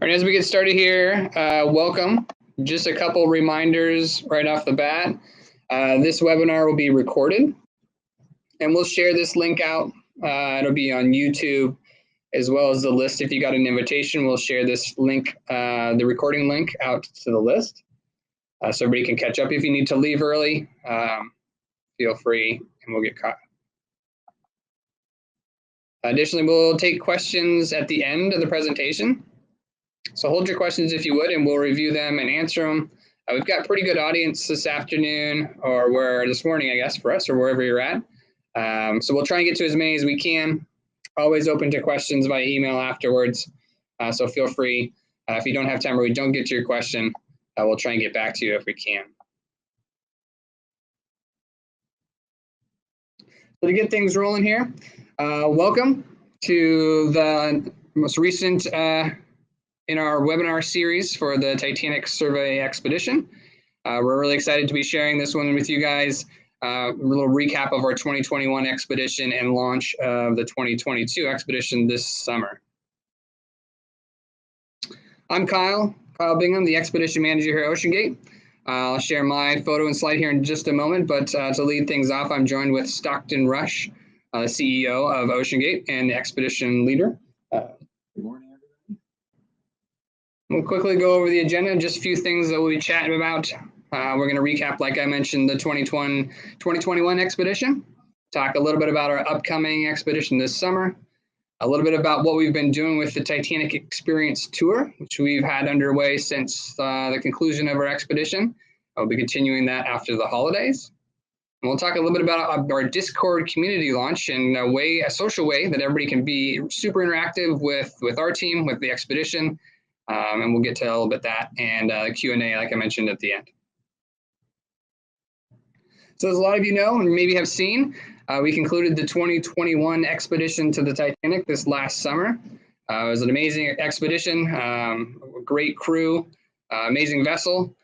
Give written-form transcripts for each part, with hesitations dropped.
All right, as we get started here, welcome. Just a couple reminders right off the bat. This webinar will be recorded, and we'll share this link out. It'll be on YouTube, as well as the list. If you got an invitation, we'll share this link, the recording link, out to the list, so everybody can catch up. If you need to leave early, feel free, and we'll get caught. Additionally, we'll take questions at the end of the presentation. So hold your questions if you would, and we'll review them and answer them. We've got pretty good audience this afternoon, or this morning, I guess, for us, or wherever you're at. So we'll try and get to as many as we can. Always open to questions via email afterwards. So feel free. If you don't have time or we don't get to your question, we'll try and get back to you if we can. So to get things rolling here, welcome to the most recent in our webinar series for the Titanic Survey Expedition. We're really excited to be sharing this one with you guys. A little recap of our 2021 expedition and launch of the 2022 expedition this summer. I'm Kyle Bingham, the expedition manager here at OceanGate. I'll share my photo and slide here in just a moment, but to lead things off, I'm joined with Stockton Rush, CEO of OceanGate and the expedition leader. Good morning, everybody. We'll quickly go over the agenda, just a few things that we'll be chatting about. We're going to recap, like I mentioned, the 2021 expedition, talk a little bit about our upcoming expedition this summer, a little bit about what we've been doing with the Titanic Experience Tour, which we've had underway since the conclusion of our expedition. I'll be continuing that after the holidays. And we'll talk a little bit about our Discord community launch and a social way that everybody can be super interactive with our team, with the expedition. And we'll get to a little bit of that and the Q&A, like I mentioned at the end. So as a lot of you know, and maybe have seen, we concluded the 2021 expedition to the Titanic this last summer. It was an amazing expedition, great crew, amazing vessel,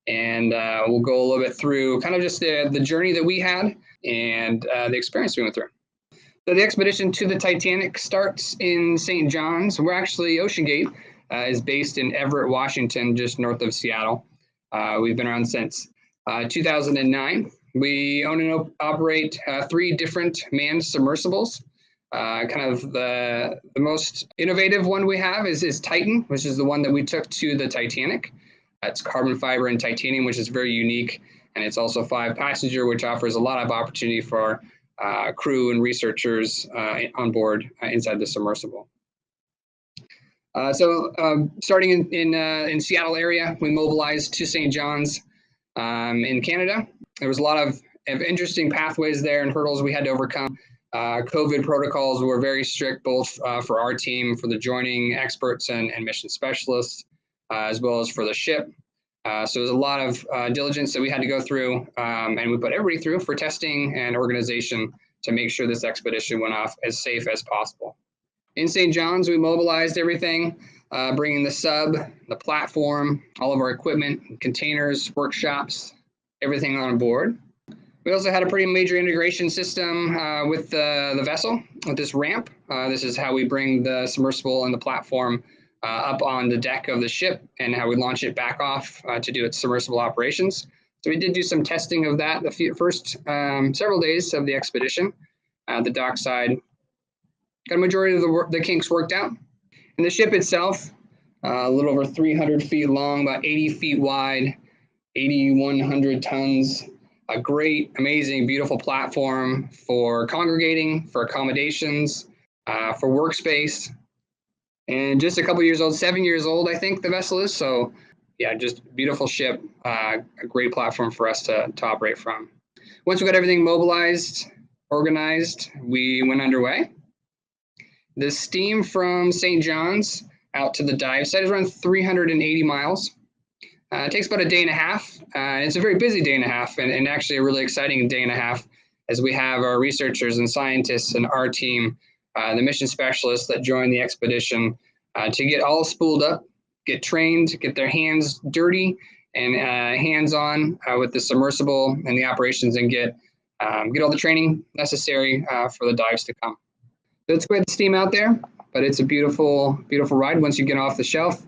and we'll go a little bit through kind of just the journey that we had and the experience we went through. So the expedition to the Titanic starts in St. John's. We're actually, OceanGate is based in Everett, Washington, just north of Seattle. We've been around since 2009. We own and operate 3 different manned submersibles. Kind of the most innovative one we have is Titan, which is the one that we took to the Titanic. It's carbon fiber and titanium, which is very unique. And it's also 5-passenger, which offers a lot of opportunity for crew and researchers on board inside the submersible. Starting in Seattle area, we mobilized to St. John's in Canada. There was a lot of interesting pathways there and hurdles we had to overcome. COVID protocols were very strict, both for our team, for the joining experts and mission specialists, as well as for the ship. So there's a lot of diligence that we had to go through, and we put everybody through for testing and organization to make sure this expedition went off as safe as possible. In St. John's, we mobilized everything, bringing the sub, the platform, all of our equipment, containers, workshops, everything on board. We also had a pretty major integration system with the vessel, with this ramp. This is how we bring the submersible and the platform up on the deck of the ship and how we launch it back off to do its submersible operations. So we did do some testing of that the first several days of the expedition at the dock side. Got a majority of the kinks worked out. And the ship itself, a little over 300 feet long, about 80 feet wide, 8,100 tons, a great, amazing, beautiful platform for congregating, for accommodations, for workspace, and just a couple years old, 7 years old, I think the vessel is. So yeah, just beautiful ship, a great platform for us to operate from. Once we got everything mobilized, organized, we went underway. The steam from St. John's out to the dive site is around 380 miles. It takes about a day and a half. It's a very busy day and a half, and actually a really exciting day and a half, as we have our researchers and scientists and our team, the mission specialists that join the expedition, to get all spooled up, get trained, get their hands dirty and hands-on with the submersible and the operations, and get all the training necessary for the dives to come. So it's quite the steam out there, but it's a beautiful, beautiful ride once you get off the shelf.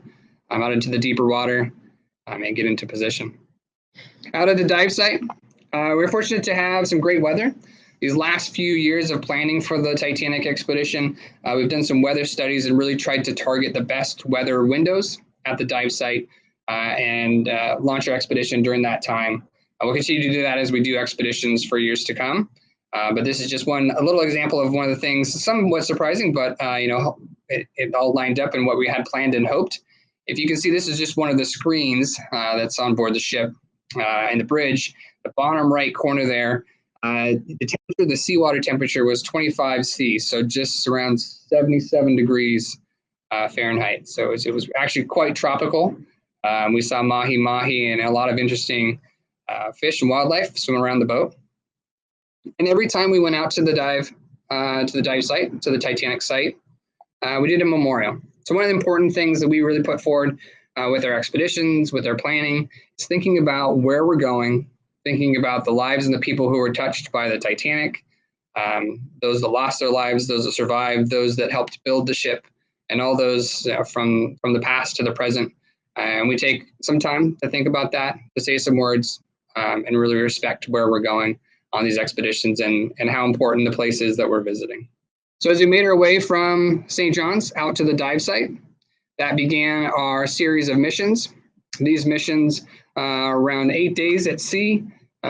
out into the deeper water and get into position. Out at the dive site, we're fortunate to have some great weather. These last few years of planning for the Titanic expedition, we've done some weather studies and really tried to target the best weather windows at the dive site and launch our expedition during that time. We'll continue to do that as we do expeditions for years to come. But this is just a little example of one of the things, somewhat surprising, but it all lined up in what we had planned and hoped. If you can see, this is just one of the screens that's on board the ship and the bridge. The bottom right corner there, the seawater temperature was 25 C, so just around 77 degrees Fahrenheit. So it was actually quite tropical. We saw mahi-mahi and a lot of interesting fish and wildlife swimming around the boat. And every time we went out to the dive site, to the Titanic site, we did a memorial. So one of the important things that we really put forward with our expeditions, with our planning, is thinking about where we're going, thinking about the lives and the people who were touched by the Titanic, those that lost their lives, those that survived, those that helped build the ship, and all those from the past to the present. And we take some time to think about that, to say some words, and really respect where we're going on these expeditions and how important the place is that we're visiting. So as we made our way from St. John's out to the dive site, that began our series of missions. These missions, around 8 days at sea,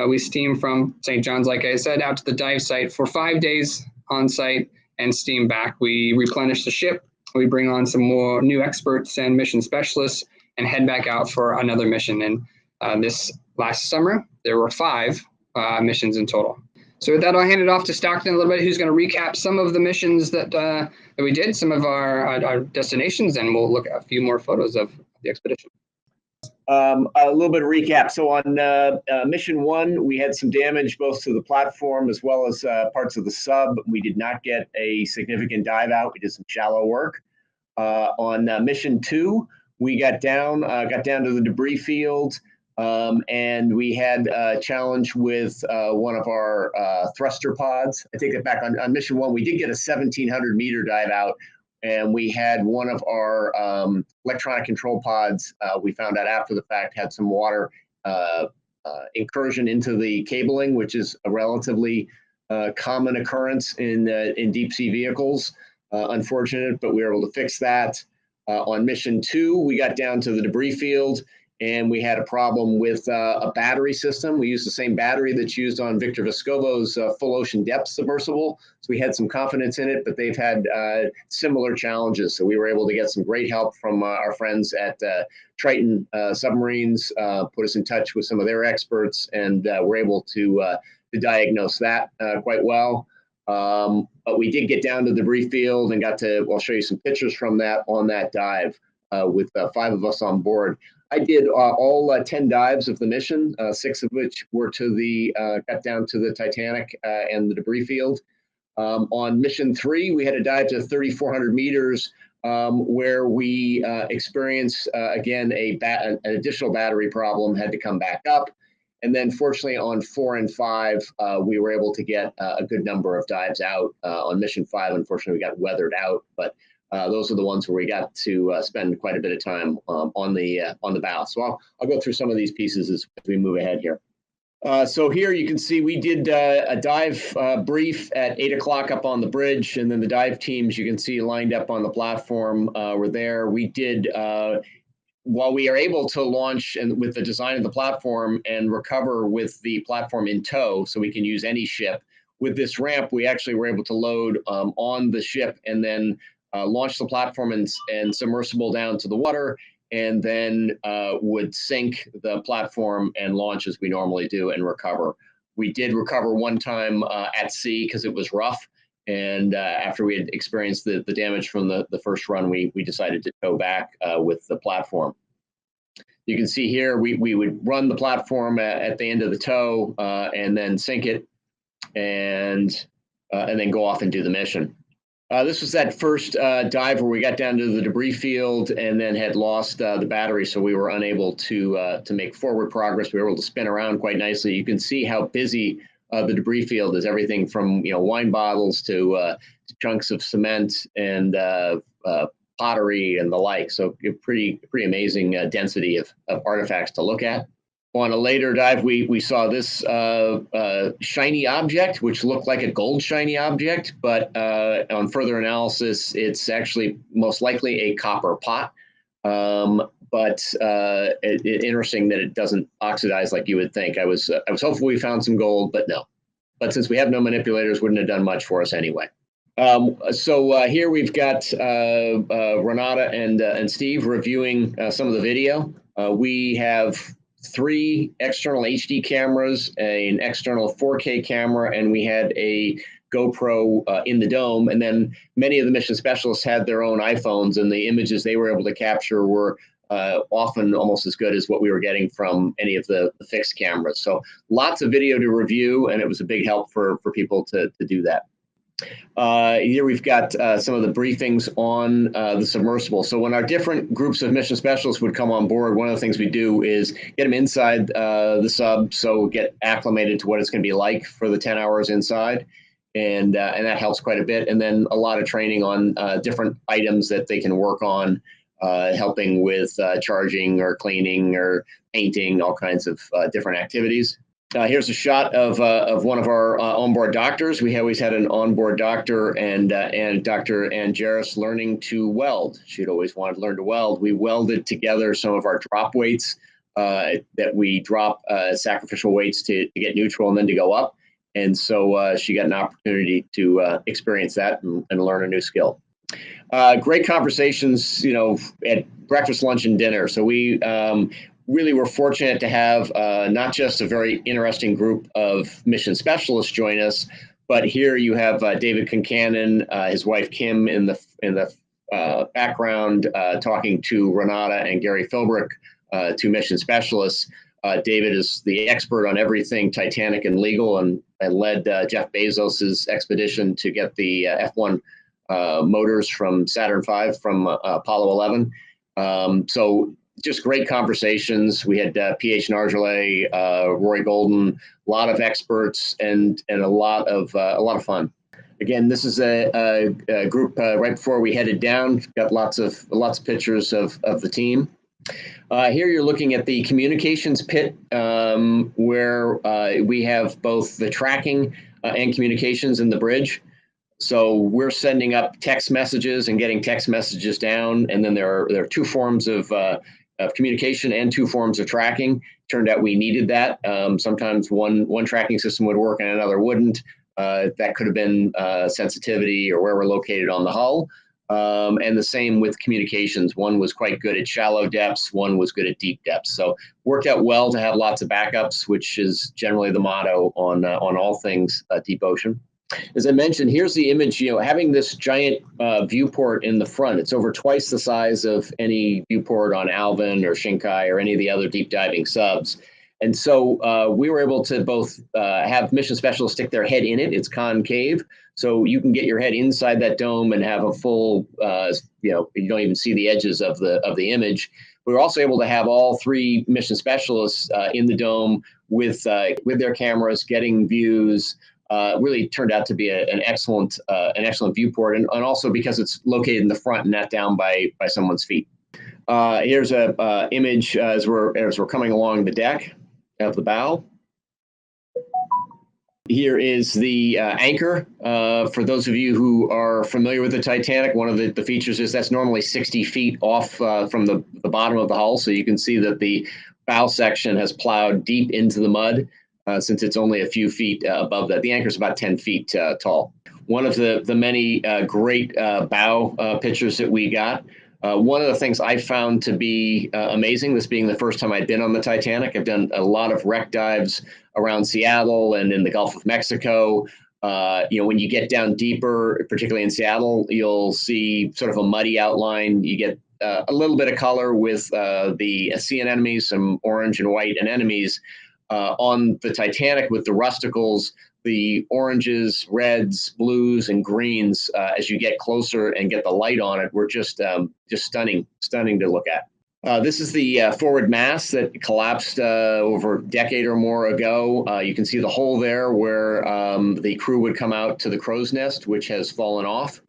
we steam from St. John's, like I said, out to the dive site for 5 days on site and steam back. We replenish the ship, we bring on some more new experts and mission specialists and head back out for another mission. And this last summer, there were 5 missions in total. So with that, I'll hand it off to Stockton a little bit, who's going to recap some of the missions that we did, some of our destinations, and we'll look at a few more photos of the expedition. A little bit of recap. So on mission 1, we had some damage both to the platform as well as parts of the sub. We did not get a significant dive out. We did some shallow work. On mission 2, we got down to the debris field. And we had a challenge with one of our thruster pods. I take that back. On mission 1, we did get a 1,700 meter dive out, and we had one of our electronic control pods, we found out after the fact, had some water incursion into the cabling, which is a relatively common occurrence in deep sea vehicles. Unfortunate, but we were able to fix that. On mission 2, we got down to the debris field, and we had a problem with a battery system. We used the same battery that's used on Victor Vescovo's full ocean depth submersible. So we had some confidence in it, but they've had similar challenges. So we were able to get some great help from our friends at Triton Submarines, put us in touch with some of their experts, and were able to diagnose that quite well. But we did get down to the debris field and I'll show you some pictures from that on that dive with 5 of us on board. I did all 10 dives of the mission, 6 of which were got down to the Titanic and the debris field. On mission 3, we had a dive to 3,400 meters where we experienced, again, an additional battery problem, had to come back up. And then fortunately on 4 and 5, we were able to get a good number of dives out. On mission 5, unfortunately, we got weathered out, but those are the ones where we got to spend quite a bit of time on the bow. So I'll go through some of these pieces as we move ahead here. So here you can see we did a dive brief at 8 o'clock up on the bridge, and then the dive teams you can see lined up on the platform were there. We did, while we are able to launch and with the design of the platform and recover with the platform in tow, so we can use any ship. With this ramp, we actually were able to load on the ship and then launch the platform and submersible down to the water, and then would sink the platform and launch as we normally do and recover. We did recover one time at sea because it was rough, and after we had experienced the damage from the first run, we decided to tow back with the platform. You can see here we would run the platform at the end of the tow and then sink it, and then go off and do the mission. This was that first dive where we got down to the debris field and then had lost the battery, so we were unable to make forward progress. We were able to spin around quite nicely. You can see how busy the debris field is. Everything from wine bottles to chunks of cement and pottery and the like. So pretty amazing density of artifacts to look at. On a later dive, we saw this shiny object, which looked like a gold shiny object, but on further analysis, it's actually most likely a copper pot. But interesting that it doesn't oxidize like you would think. I was hopeful we found some gold, but no. But since we have no manipulators, wouldn't have done much for us anyway. So here we've got Renata and Steve reviewing some of the video. We have 3 external HD cameras, an external 4K camera, and we had a GoPro in the dome. And then many of the mission specialists had their own iPhones, and the images they were able to capture were often almost as good as what we were getting from any of the fixed cameras. So lots of video to review, and it was a big help for people to do that. Here we've got some of the briefings on the submersible. So when our different groups of mission specialists would come on board, one of the things we do is get them inside the sub, so get acclimated to what it's going to be like for the 10 hours inside. And that helps quite a bit. And then a lot of training on different items that they can work on, helping with charging or cleaning or painting, all kinds of different activities. Here's a shot of one of our onboard doctors. We always had an onboard doctor, and Dr. Angeris learning to weld. She'd always wanted to learn to weld. We welded together some of our drop weights that we drop sacrificial weights to get neutral and then to go up. And so she got an opportunity to experience that and learn a new skill. Great conversations, at breakfast, lunch, and dinner. So we really were fortunate to have not just a very interesting group of mission specialists join us, but here you have David Concannon, his wife Kim in the background, talking to Renata and Gary Philbrick, 2 mission specialists. David is the expert on everything Titanic and legal, and led Jeff Bezos's expedition to get the F1 motors from Saturn V from Apollo 11. So just great conversations. We had P.H. Nargeolet, Roy Golden, a lot of experts, and a lot of fun. Again, this is a group right before we headed down. Got lots of pictures of the team. Here you're looking at the communications pit, where we have both the tracking and communications in the bridge. So we're sending up text messages and getting text messages down, and then there are 2 forms of communication and 2 forms of tracking. Turned out we needed that. Sometimes one tracking system would work and another wouldn't. That could have been sensitivity or where we're located on the hull. And the same with communications. One was quite good at shallow depths, one was good at deep depths. So worked out well to have lots of backups, which is generally the motto on all things deep ocean. As I mentioned, here's the image, having this giant viewport in the front. It's over twice the size of any viewport on Alvin or Shinkai or any of the other deep diving subs. And so we were able to both have mission specialists stick their head in it. It's concave, so you can get your head inside that dome and have a full, you don't even see the edges of the image. We were also able to have all 3 mission specialists in the dome with their cameras, getting views. Really turned out to be an excellent viewport, and also because it's located in the front and not down by someone's feet. Here's a image as we're coming along the deck of the bow. Here is the anchor. For those of you who are familiar with the Titanic, one of the features is that's normally 60 feet off from the bottom of the hull, so you can see that the bow section has plowed deep into the mud. Since it's only a few feet above that. The anchor is about 10 feet tall. One of the many great bow pictures that we got. One of the things I found to be amazing, this being the first time I'd been on the Titanic, I've done a lot of wreck dives around Seattle and in the Gulf of Mexico. When you get down deeper, particularly in Seattle, you'll see sort of a muddy outline. You get a little bit of color with the sea anemones, some orange and white anemones. On the Titanic with the rusticles, the oranges, reds, blues, and greens, as you get closer and get the light on it, were just stunning to look at. This is the forward mast that collapsed over a decade or more ago. You can see the hole there where the crew would come out to the crow's nest, which has fallen off.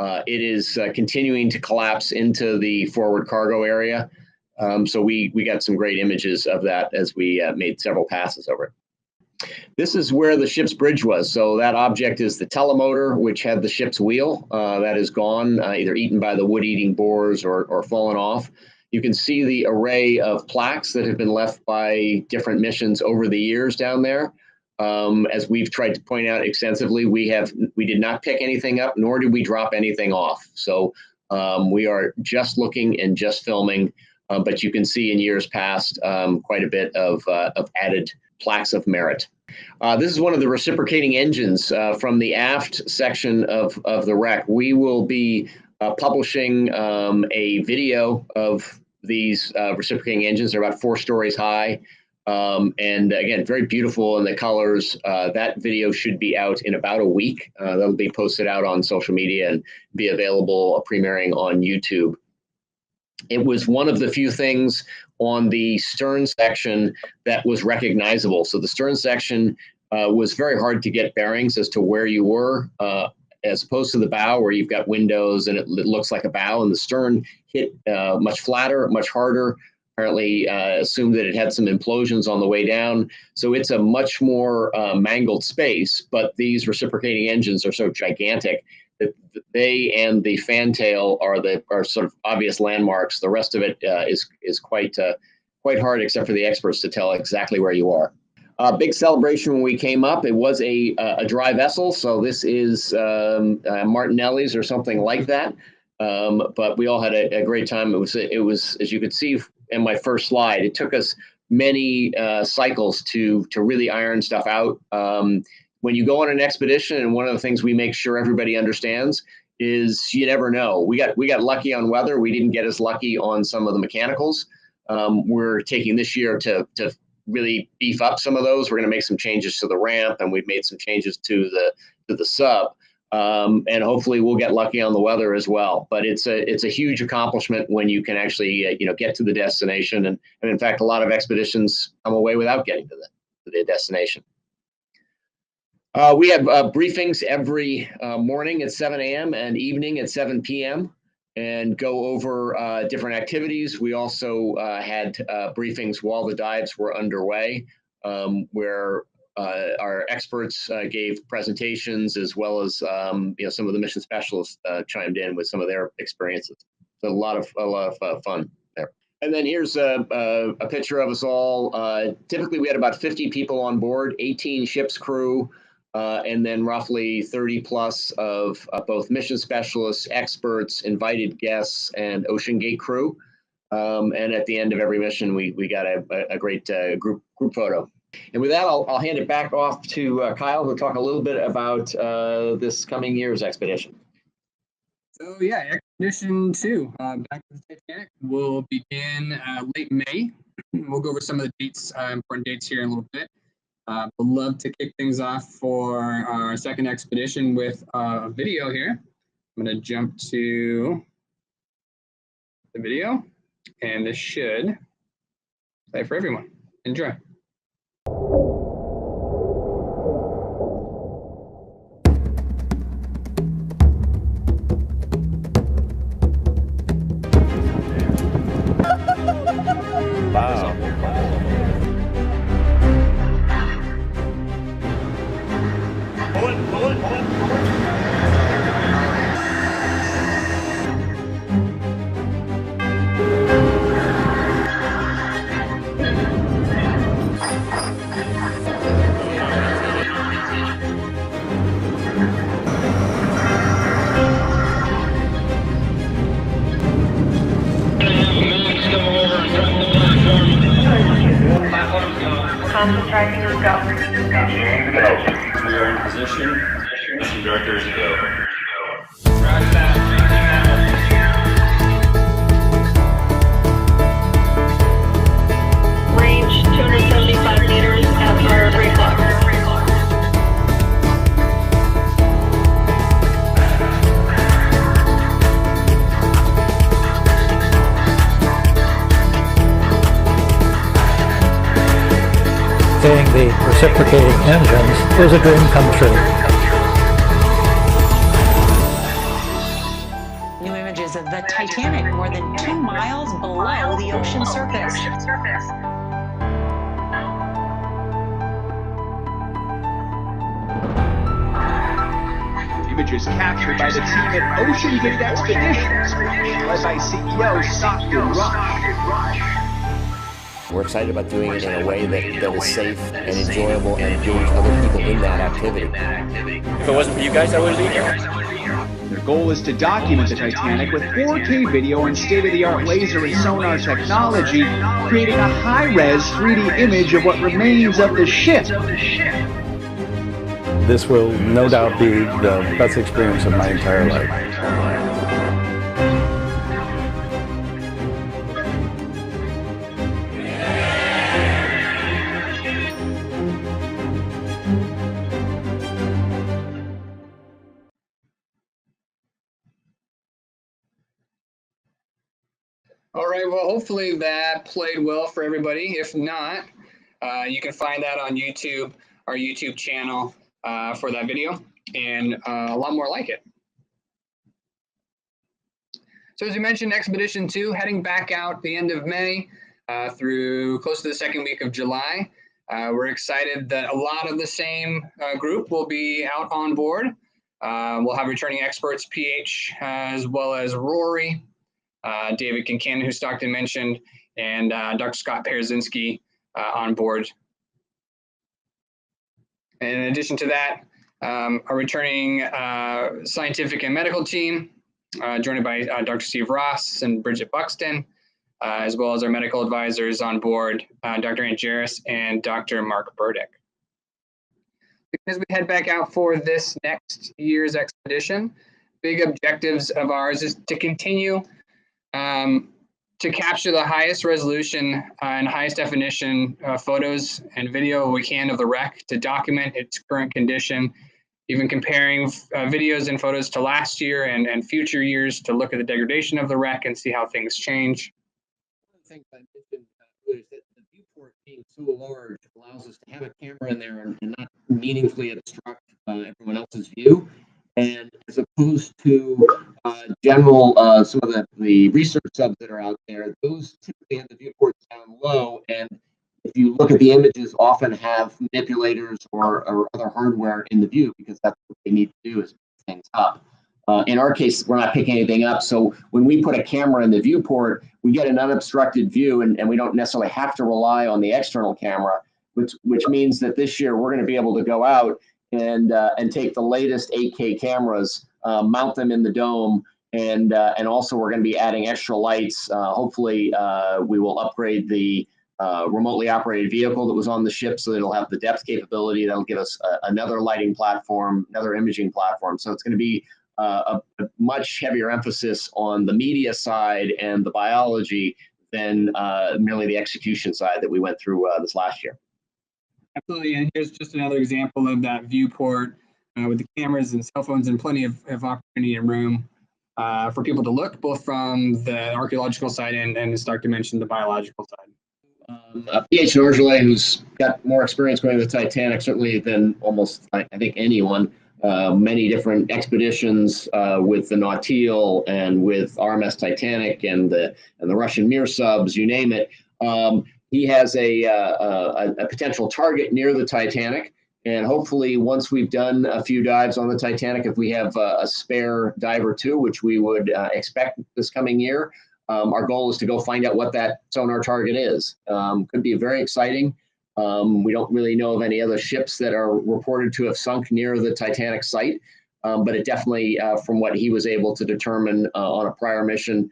It is continuing to collapse into the forward cargo area. So we got some great images of that as we made several passes over it. This is where the ship's bridge was. So that object is the telemotor, which had the ship's wheel. That is gone, either eaten by the wood-eating boars or fallen off. You can see the array of plaques that have been left by different missions over the years down there. As we've tried to point out extensively, we did not pick anything up, nor did we drop anything off. So we are just looking and just filming, but you can see in years past quite a bit of added plaques of merit. This is one of the reciprocating engines from the aft section of the wreck. We will be publishing a video of these reciprocating engines. They're about 4 stories high. And again, very beautiful in the colors. That video should be out in about a week. That'll be posted out on social media and be available premiering on YouTube. It was one of the few things on the stern section that was recognizable. So the stern section was very hard to get bearings as to where you were, as opposed to the bow where you've got windows and it looks like a bow, and the stern hit much flatter, much harder. Apparently assumed that it had some implosions on the way down. So it's a much more mangled space, but these reciprocating engines are so gigantic that they and the fantail are sort of obvious landmarks. The rest of it is quite hard, except for the experts, to tell exactly where you are. Big celebration when we came up. It was a dry vessel, so this is Martinelli's or something like that. But we all had a great time. It was, as you could see in my first slide, it took us many cycles to really iron stuff out. When you go on an expedition, and one of the things we make sure everybody understands is you never know. We got lucky on weather. We didn't get as lucky on some of the mechanicals. We're taking this year to really beef up some of those. We're going to make some changes to the ramp, and we've made some changes to the sub. And hopefully we'll get lucky on the weather as well. But it's a huge accomplishment when you can actually get to the destination. And in fact, a lot of expeditions come away without getting to the destination. We have briefings every morning at 7 a.m. and evening at 7 p.m. and go over different activities. We also had briefings while the dives were underway, where our experts gave presentations, as well as some of the mission specialists chimed in with some of their experiences. So a lot of fun there. And then here's a picture of us all. Typically, we had about 50 people on board, 18 ship's crew, and then roughly 30 plus of both mission specialists, experts, invited guests, and Ocean Gate crew. And at the end of every mission, we got a great group photo. And with that, I'll hand it back off to Kyle, who'll talk a little bit about this coming year's expedition. So yeah, Expedition 2, back to the Titanic, will begin late May. We'll go over some of the dates, important dates here in a little bit. Would love to kick things off for our second expedition with a video here. I'm going to jump to the video, and this should play for everyone. Enjoy. Concentrating on go. We are in position. Mission directors go. Roger that. Range 275 meters after 3 o'clock. Seeing the reciprocating engines is a dream come true. Titanic more than 2 miles below the ocean surface. Images captured by the team at Ocean Gate Expeditions, led by CEO Stockton Rush. We're excited about doing it in a way that is safe and enjoyable and engage other people in that activity. If it wasn't for you guys, I wouldn't be here. Their goal is to document the Titanic with 4K video and state-of-the-art laser and sonar technology, creating a high-res 3D image of what remains of the ship. This will no doubt be the best experience of my entire life. All right, well, hopefully that played well for everybody. If not, you can find that on YouTube, our YouTube channel for that video, and a lot more like it. So as we mentioned, Expedition 2 heading back out the end of May through close to the second week of July. We're excited that a lot of the same group will be out on board. We'll have returning experts, PH, as well as Rory, David Kincannon, who Stockton mentioned, and Dr. Scott Perzynski on board. And in addition to that, a returning scientific and medical team, joined by Dr. Steve Ross and Bridget Buxton, as well as our medical advisors on board, Dr. Ann Jarris and Dr. Mark Burdick. As we head back out for this next year's expedition, big objectives of ours is to continue to capture the highest resolution and highest definition photos and video we can of the wreck, to document its current condition, even comparing videos and photos to last year and future years to look at the degradation of the wreck and see how things change. One of the things I mentioned is that the viewport being so large allows us to have a camera in there and not meaningfully obstruct everyone else's view. And as opposed to general, some of the research subs that are out there, those typically have the viewports down low. And if you look at the images, often have manipulators or other hardware in the view, because that's what they need to do, is pick things up. In our case, we're not picking anything up. So when we put a camera in the viewport, we get an unobstructed view, and we don't necessarily have to rely on the external camera, which means that this year we're going to be able to go out and take the latest 8K cameras, mount them in the dome, and also we're going to be adding extra lights. Hopefully, we will upgrade the remotely operated vehicle that was on the ship, so that it'll have the depth capability. That'll give us another lighting platform, another imaging platform. So it's going to be a much heavier emphasis on the media side and the biology than merely the execution side that we went through this last year. Absolutely, and here's just another example of that viewport with the cameras and cell phones and plenty of opportunity and room for people to look, both from the archaeological side and as Dr. mentioned, the biological side. PH Norgelet, who's got more experience going to the Titanic, certainly than almost, I think, anyone. Many different expeditions with the Nautile and with RMS Titanic and the Russian Mir subs, you name it. He has a potential target near the Titanic, and hopefully once we've done a few dives on the Titanic, if we have a spare dive or two, which we would expect this coming year, our goal is to go find out what that sonar target is. Could be very exciting. We don't really know of any other ships that are reported to have sunk near the Titanic site, but it definitely, from what he was able to determine on a prior mission,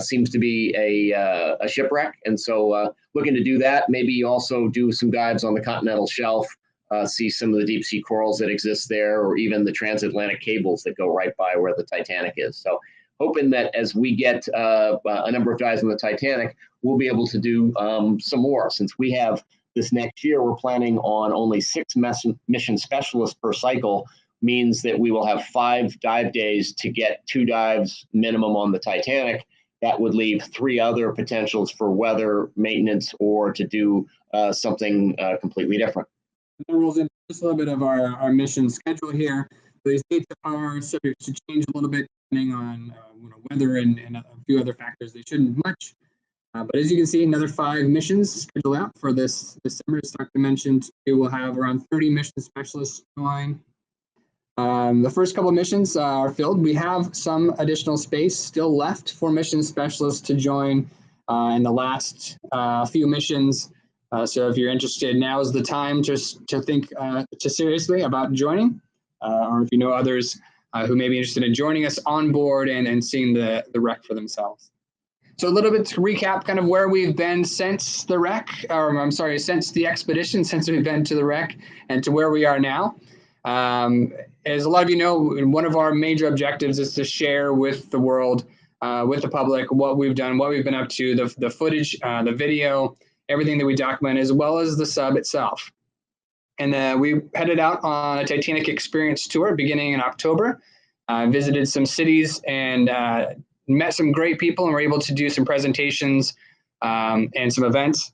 seems to be a shipwreck. And so looking to do that, maybe also do some dives on the continental shelf, see some of the deep sea corals that exist there, or even the transatlantic cables that go right by where the Titanic is. So hoping that as we get a number of dives on the Titanic, we'll be able to do some more. Since we have this next year, we're planning on only 6 mission specialists per cycle, means that we will have 5 dive days to get 2 dives minimum on the Titanic. That would leave 3 other potentials for weather, maintenance, or to do something completely different. That rolls into just a little bit of our mission schedule here. These dates are subject to change a little bit depending on weather and a few other factors, they shouldn't much. But as you can see, another 5 missions scheduled out for this summer. As Dr. mentioned, we will have around 30 mission specialists join. The first couple of missions are filled. We have some additional space still left for mission specialists to join in the last few missions. So if you're interested, now is the time just to think seriously about joining, or if you know others who may be interested in joining us on board and seeing the wreck for themselves. So a little bit to recap kind of where we've been since the wreck, or I'm sorry, since the expedition, since we've been to the wreck and to where we are now. As a lot of you know, one of our major objectives is to share with the world, with the public, what we've done, what we've been up to, the footage, the video, everything that we document, as well as the sub itself. And we headed out on a Titanic experience tour beginning in October, visited some cities and met some great people, and were able to do some presentations and some events.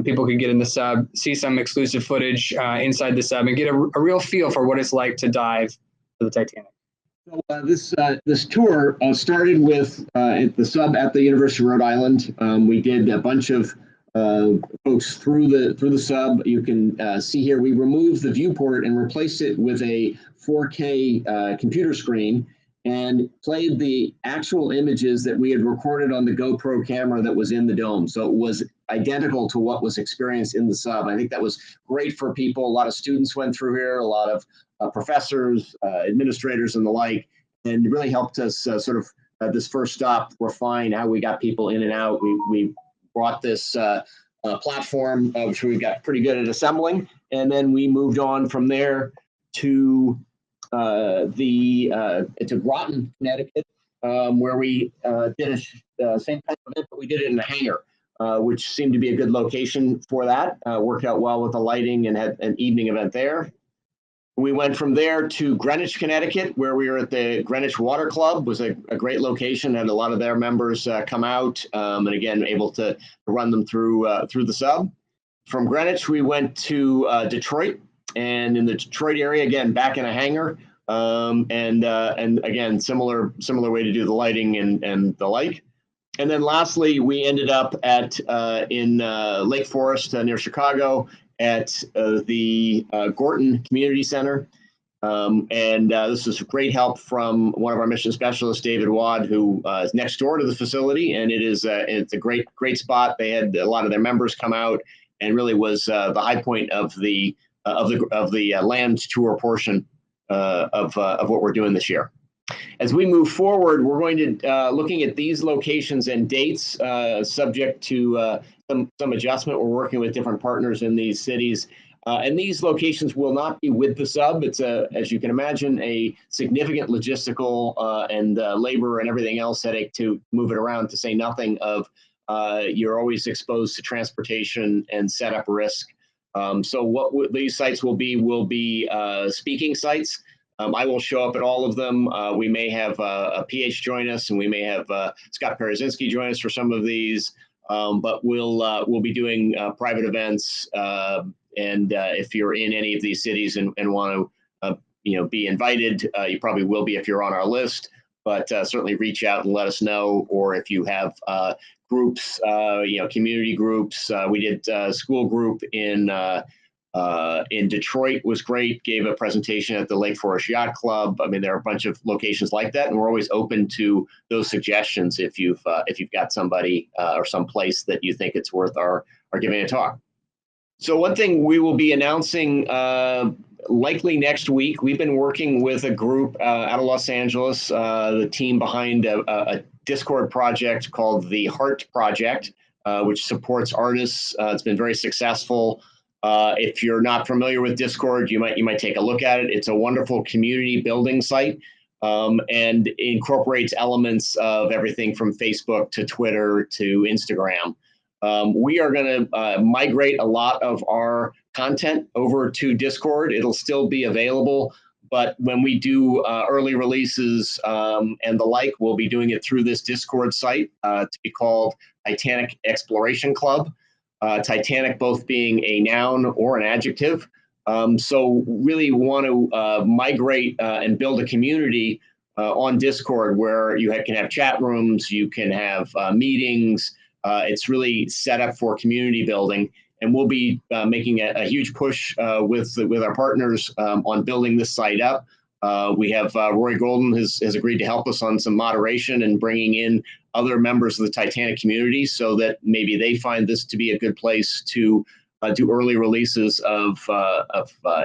People could get in the sub, see some exclusive footage inside the sub, and get a real feel for what it's like to dive to the Titanic. So this tour started with the sub at the University of Rhode Island. We did a bunch of folks through the sub. You can see here we removed the viewport and replaced it with a 4K computer screen, and played the actual images that we had recorded on the GoPro camera that was in the dome. So it was identical to what was experienced in the sub. I think that was great for people. A lot of students went through here, a lot of professors, administrators, and the like, and it really helped us sort of this first stop refine how we got people in and out. We brought this platform, which we got pretty good at assembling, and then we moved on from there to Groton, Connecticut, where we did a same type of event, but we did it in a hangar, which seemed to be a good location for that. Worked out well with the lighting and had an evening event there. We went from there to Greenwich, Connecticut, where we were at the Greenwich Water Club. Was a great location, had a lot of their members come out, and again, able to run them through the sub. From Greenwich, we went to Detroit. And in the Detroit area, again, back in a hangar, and again, similar way to do the lighting and the like. And then lastly, we ended up at in Lake Forest near Chicago at the Gorton Community Center. This was great help from one of our mission specialists, David Wad, who is next door to the facility, and it's a great spot. They had a lot of their members come out, and really was the high point of the land tour portion of what we're doing this year. As we move forward, we're going to looking at these locations and dates, subject to some adjustment. We're working with different partners in these cities, and these locations will not be with the sub. It's as you can imagine, a significant logistical and labor and everything else headache to move it around. To say nothing of you're always exposed to transportation and setup risk. So what these sites will be speaking sites. I will show up at all of them. We may have a PH join us, and we may have Scott Perezinski join us for some of these. But we'll be doing private events. And if you're in any of these cities and want to be invited, you probably will be if you're on our list. But certainly reach out and let us know. Or if you have groups, community groups. We did a school group in Detroit, was great. Gave a presentation at the Lake Forest Yacht Club. I mean, there are a bunch of locations like that, and we're always open to those suggestions if you've got somebody or some place that you think it's worth our giving a talk. So one thing we will be announcing likely next week. We've been working with a group out of Los Angeles, the team behind a Discord project called the Heart Project, which supports artists. It's been very successful. If you're not familiar with Discord, you might take a look at it. It's a wonderful community building site, and incorporates elements of everything from Facebook to Twitter to Instagram. We are going to migrate a lot of our content over to Discord. It'll still be available, but when we do early releases and the like, we'll be doing it through this Discord site to be called Titanic Exploration Club. Titanic both being a noun or an adjective. So really want to migrate and build a community on Discord, where you can have chat rooms, you can have meetings. It's really set up for community building, and we'll be making a huge push with our partners on building this site up. We have Roy Golden has agreed to help us on some moderation and bringing in other members of the Titanic community, so that maybe they find this to be a good place to do early releases of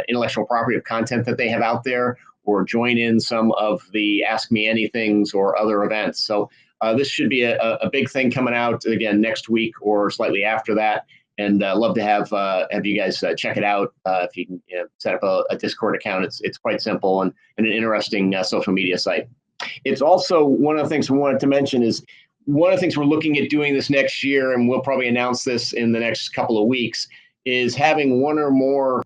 intellectual property, of content that they have out there, or join in some of the Ask Me Anythings or other events. So this should be a big thing coming out again next week or slightly after that. And love to have you guys check it out. If you can set up a Discord account, it's quite simple and an interesting social media site. It's also one of the things we wanted to mention is one of the things we're looking at doing this next year, and we'll probably announce this in the next couple of weeks, is having one or more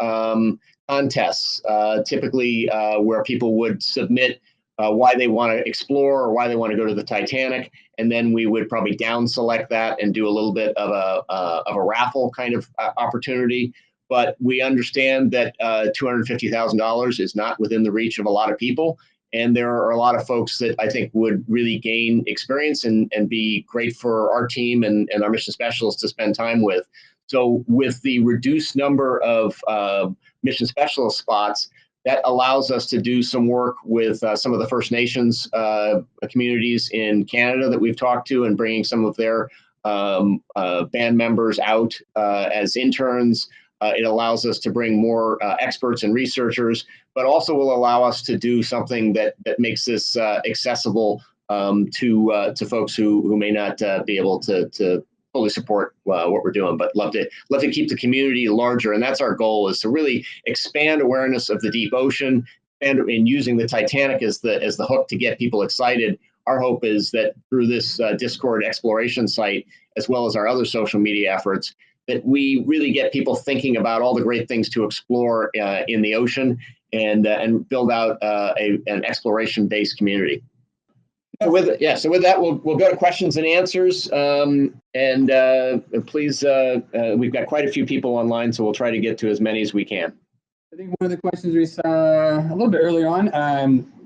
contests, typically where people would submit why they want to explore or why they want to go to the Titanic, and then we would probably down select that and do a little bit of a raffle kind of opportunity. But we understand that $250,000 is not within the reach of a lot of people, and there are a lot of folks that I think would really gain experience and be great for our team and our mission specialists to spend time with. So with the reduced number of mission specialist spots, that allows us to do some work with some of the First Nations communities in Canada that we've talked to, and bringing some of their band members out as interns. It allows us to bring more experts and researchers, but also will allow us to do something that makes this accessible to folks who may not be able to fully support what we're doing, but love to keep the community larger. And that's our goal, is to really expand awareness of the deep ocean, and in using the Titanic as the hook to get people excited. Our hope is that through this Discord exploration site, as well as our other social media efforts, that we really get people thinking about all the great things to explore in the ocean, and build out an exploration-based community. So with that, we'll go to questions and answers. Please, we've got quite a few people online, so we'll try to get to as many as we can. I think one of the questions we saw a little bit earlier on,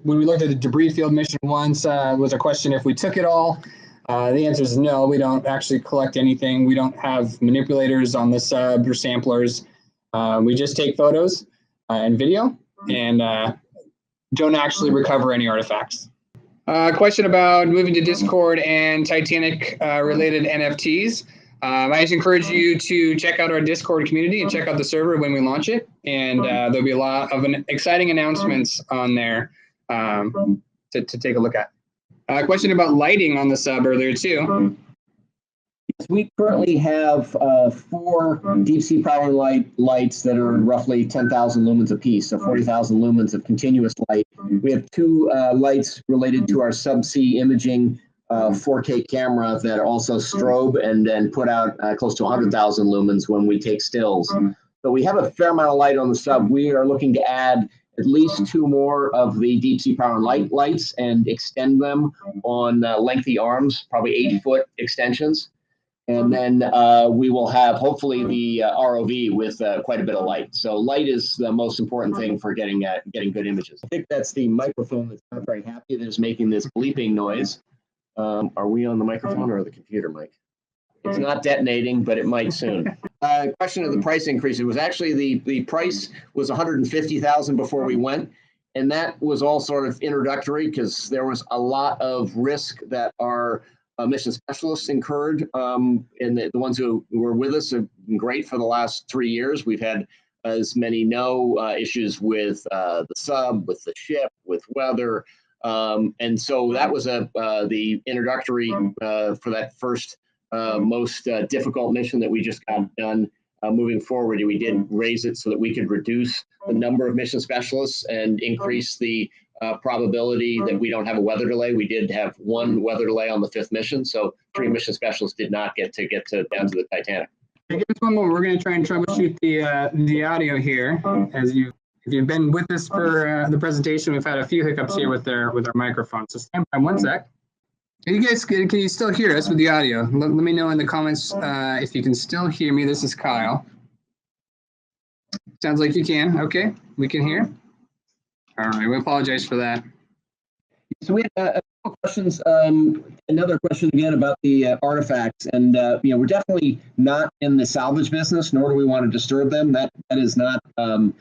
when we looked at the debris field mission once, was a question if we took it all. The answer is no, we don't actually collect anything. We don't have manipulators on the sub or samplers. We just take photos and video, and don't actually recover any artifacts. Question about moving to Discord and Titanic related NFTs. I just encourage you to check out our Discord community and check out the server when we launch it. And there'll be a lot of exciting announcements on there to take a look at. Question about lighting on the sub earlier too. We currently have 4 deep sea power lights that are roughly 10,000 lumens apiece, so 40,000 lumens of continuous light. We have 2 lights related to our subsea imaging 4K camera that also strobe and then put out close to 100,000 lumens when we take stills. So we have a fair amount of light on the sub. We are looking to add at least 2 more of the deep sea power lights and extend them on lengthy arms, probably 8-foot extensions. And then we will have hopefully the ROV with quite a bit of light. So light is the most important thing for getting good images. I think that's the microphone that's not very happy that is making this bleeping noise. Are we on the microphone or the computer mic? It's not detonating, but it might soon. Question of the price increase. It was actually the price was $150,000 before we went. And that was all sort of introductory, because there was a lot of risk that our mission specialists incurred, and the ones who were with us have been great for the last 3 years. We've had, as many know, issues with the sub, with the ship, with weather, and so that was the introductory for that first most difficult mission that we just got done. Moving forward, we did raise it so that we could reduce the number of mission specialists and increase the probability that we don't have a weather delay. We did have 1 weather delay on the 5th mission, so 3 mission specialists did not get down to the Titanic. Give us one moment. We're going to try and troubleshoot the audio here. If you've been with us for the presentation, we've had a few hiccups here with our microphone. So stand by 1 sec. You guys, can you still hear us with the audio? Let me know in the comments if you can still hear me. This is Kyle. Sounds like you can. Okay, we can hear. All right, we apologize for that. So we had a couple questions. Another question again about the artifacts, and we're definitely not in the salvage business, nor do we want to disturb them. That is not a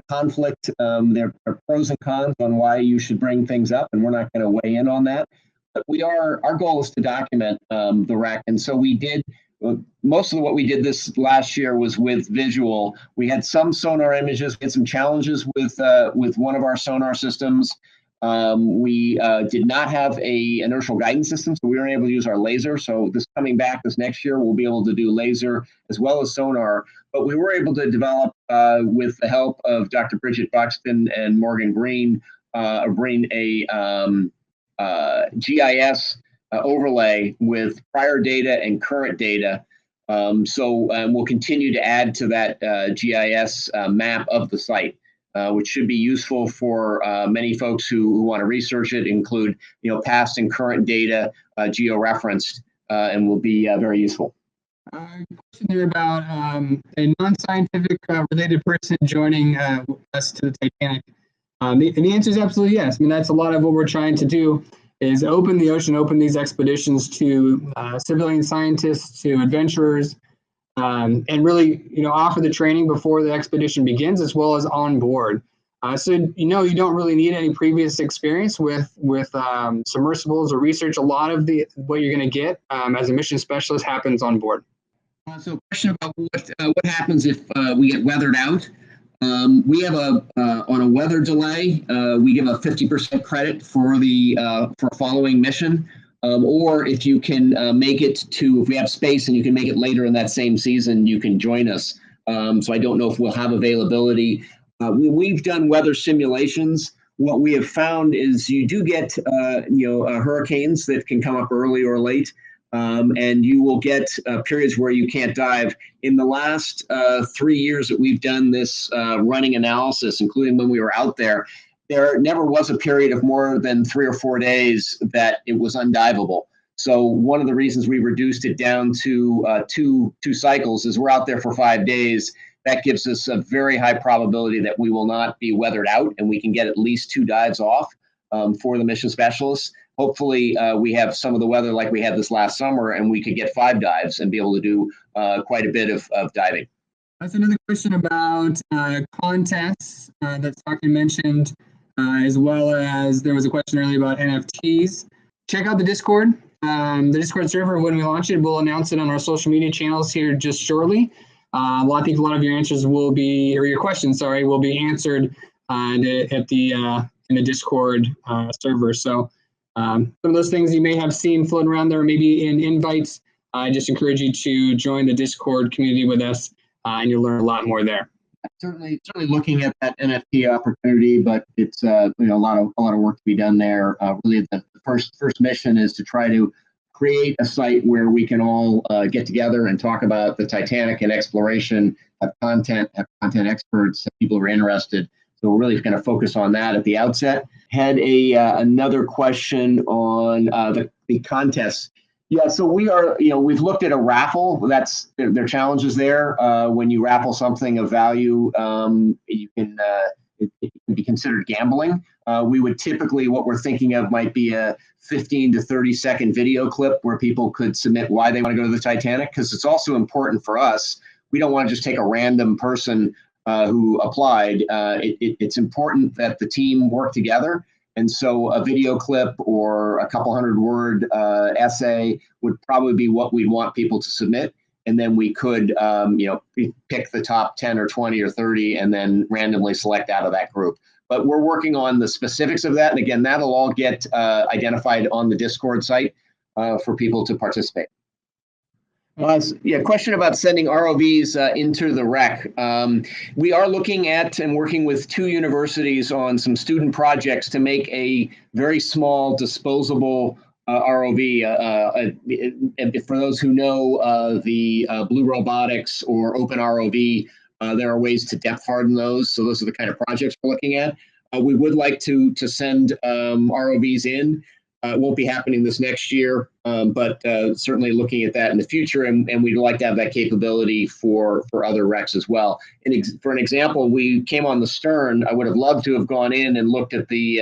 conflict. There are pros and cons on why you should bring things up, and we're not going to weigh in on that. But our goal is to document the wreck, and so we did. Most of what we did this last year was with visual. We had some sonar images. We had some challenges with one of our sonar systems. We did not have a inertial guidance system, so we weren't able to use our laser. So this next year, we'll be able to do laser as well as sonar. But we were able to develop, with the help of Dr. Bridget Buxton and Morgan Green, a GIS overlay with prior data and current data. So we'll continue to add to that GIS map of the site, which should be useful for many folks who want to research it, include past and current data geo-referenced, and will be very useful. Question there about a non-scientific related person joining us to the Titanic. And the answer is absolutely yes. I mean, that's a lot of what we're trying to do, is open the ocean, open these expeditions to civilian scientists, to adventurers, and really, offer the training before the expedition begins, as well as on board. So you don't really need any previous experience with submersibles or research. A lot of what you're going to get as a mission specialist happens on board. So, a question about what happens if we get weathered out. We have on a weather delay, we give a 50% credit for for following mission, or if you can make it to, if we have space and you can make it later in that same season, you can join us. So I don't know if we'll have availability. We've done weather simulations. What we have found is you do get hurricanes that can come up early or late. And you will get periods where you can't dive. In the last 3 years that we've done this running analysis, including when we were out there never was a period of more than 3 or 4 days that it was undivable. So one of the reasons we reduced it down to two cycles is we're out there for 5 days. That gives us a very high probability that we will not be weathered out, and we can get at least 2 dives off for the mission specialists. Hopefully, we have some of the weather like we had this last summer, and we could get 5 dives and be able to do quite a bit of diving. That's another question about contests that Stockton mentioned, as well as there was a question earlier about NFTs. Check out the Discord. The Discord server, when we launch it, we'll announce it on our social media channels here just shortly. I think a lot of your answers will be, or your questions, sorry, will be answered in the Discord server. So some of those things you may have seen floating around there, maybe in invites. I just encourage you to join the Discord community with us, and you'll learn a lot more there. Certainly looking at that NFT opportunity, but it's a lot of work to be done there. Really, the first mission is to try to create a site where we can all get together and talk about the Titanic and exploration, have content experts, people who are interested. So we're really going to focus on that at the outset. Had another question on the contests. Yeah, so we are, we've looked at a raffle. That's there are challenges there. When you raffle something of value, you can it can be considered gambling. We would typically, what we're thinking of might be a 15 to 30 second video clip where people could submit why they want to go to the Titanic, because it's also important for us. We don't want to just take a random person who applied. It's important that the team work together. And so a video clip or a couple 100-word essay would probably be what we'd want people to submit. And then we could, pick the top 10 or 20 or 30 and then randomly select out of that group. But we're working on the specifics of that. And again, that'll all get identified on the Discord site for people to participate. Question about sending ROVs into the wreck. We are looking at and working with 2 universities on some student projects to make a very small disposable ROV. For those who know the Blue Robotics or Open ROV, there are ways to depth harden those. So those are the kind of projects we're looking at. We would like to send ROVs in. It won't be happening this next year, but certainly looking at that in the future, and we'd like to have that capability for other wrecks as well. For an example, we came on the stern. I would have loved to have gone in and looked at the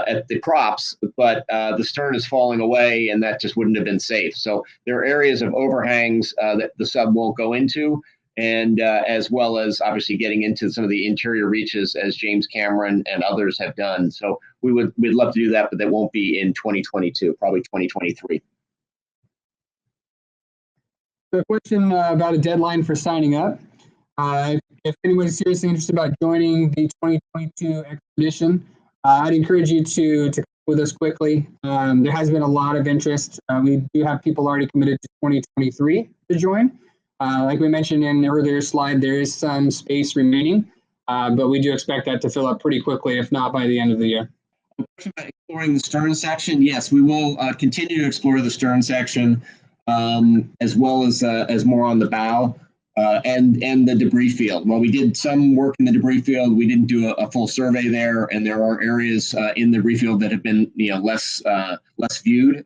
at the props, but the stern is falling away, and that just wouldn't have been safe. So there are areas of overhangs that the sub won't go into, and as well as obviously getting into some of the interior reaches, as James Cameron and others have done. So we'd love to do that, but that won't be in 2022, probably 2023. A question about a deadline for signing up. If anybody's seriously interested about joining the 2022 expedition, I'd encourage you to come with us quickly. There has been a lot of interest. We do have people already committed to 2023 to join. Like we mentioned in the earlier slide, there is some space remaining, but we do expect that to fill up pretty quickly, if not by the end of the year. Exploring the stern section, yes, we will continue to explore the stern section, as well as more on the bow and the debris field. While we did some work in the debris field, we didn't do a full survey there, and there are areas in the debris field that have been less viewed.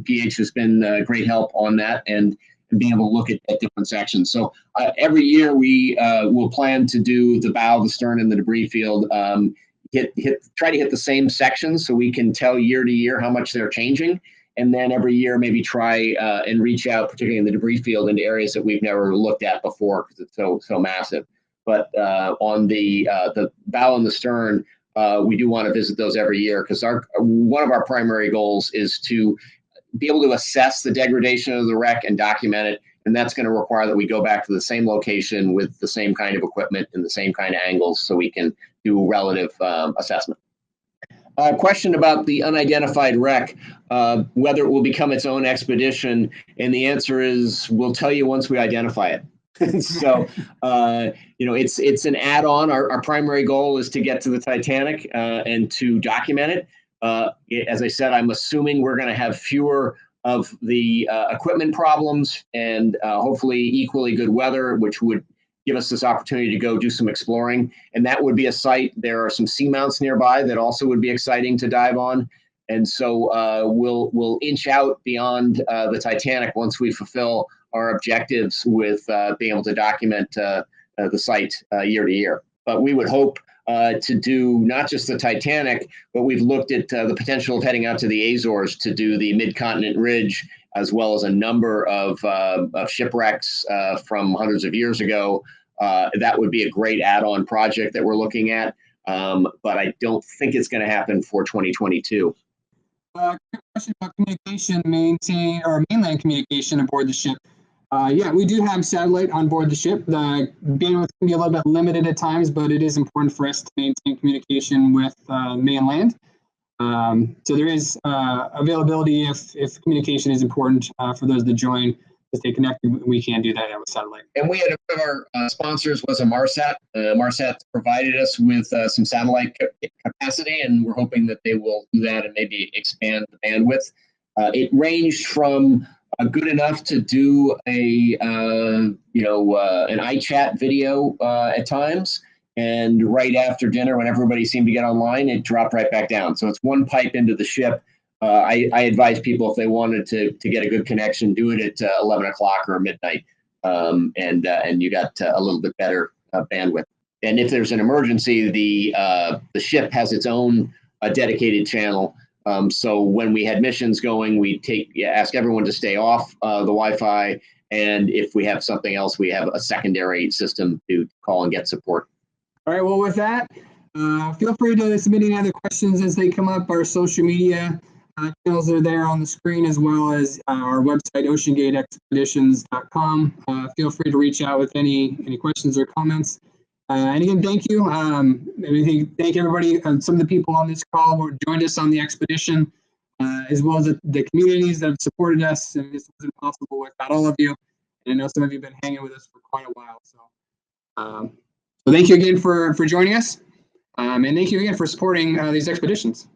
PH has been great help on that, and being able to look at different sections. So every year we will plan to do the bow, the stern, and the debris field. Try to hit the same sections so we can tell year to year how much they're changing. And then every year maybe try and reach out, particularly in the debris field, into areas that we've never looked at before because it's so massive. But on the bow and the stern, we do want to visit those every year because one of our primary goals is to be able to assess the degradation of the wreck and document it. And that's going to require that we go back to the same location with the same kind of equipment and the same kind of angles so we can do relative assessment. Question about the unidentified wreck, whether it will become its own expedition. And the answer is, we'll tell you once we identify it. So, it's an add-on. Our primary goal is to get to the Titanic and to document it. As I said, I'm assuming we're going to have fewer of the equipment problems and hopefully equally good weather, which would give us this opportunity to go do some exploring. And that would be a site. There are some seamounts nearby that also would be exciting to dive on. And so we'll inch out beyond the Titanic once we fulfill our objectives with being able to document the site year to year. But we would hope to do not just the Titanic, but we've looked at the potential of heading out to the Azores to do the Mid-Continent Ridge, as well as a number of shipwrecks from hundreds of years ago. That would be a great add-on project that we're looking at, but I don't think it's going to happen for 2022. Question about communication, mainland communication aboard the ship. Yeah, we do have satellite on board the ship. The bandwidth can be a little bit limited at times, but it is important for us to maintain communication with mainland. So there is availability if communication is important for those that join to stay connected. We can do that with satellite. And we had one of our sponsors was a Marsat. Marsat provided us with some satellite capacity, and we're hoping that they will do that and maybe expand the bandwidth. It ranged from good enough to do an iChat video at times. And right after dinner, when everybody seemed to get online, it dropped right back down. So it's one pipe into the ship. I advise people if they wanted to get a good connection, do it at 11 o'clock or midnight, and you got a little bit better bandwidth. And if there's an emergency, the ship has its own dedicated channel. So when we had missions going, we ask everyone to stay off the Wi-Fi, and if we have something else, we have a secondary system to call and get support. All right. Well, with that, feel free to submit any other questions as they come up. Our social media channels are there on the screen, as well as our website, oceangateexpeditions.com. Feel free to reach out with any questions or comments. And again, thank you. Thank everybody, some of the people on this call who joined us on the expedition, as well as the communities that have supported us. And this wasn't possible without all of you. And I know some of you have been hanging with us for quite a while. So thank you again for joining us. And thank you again for supporting these expeditions.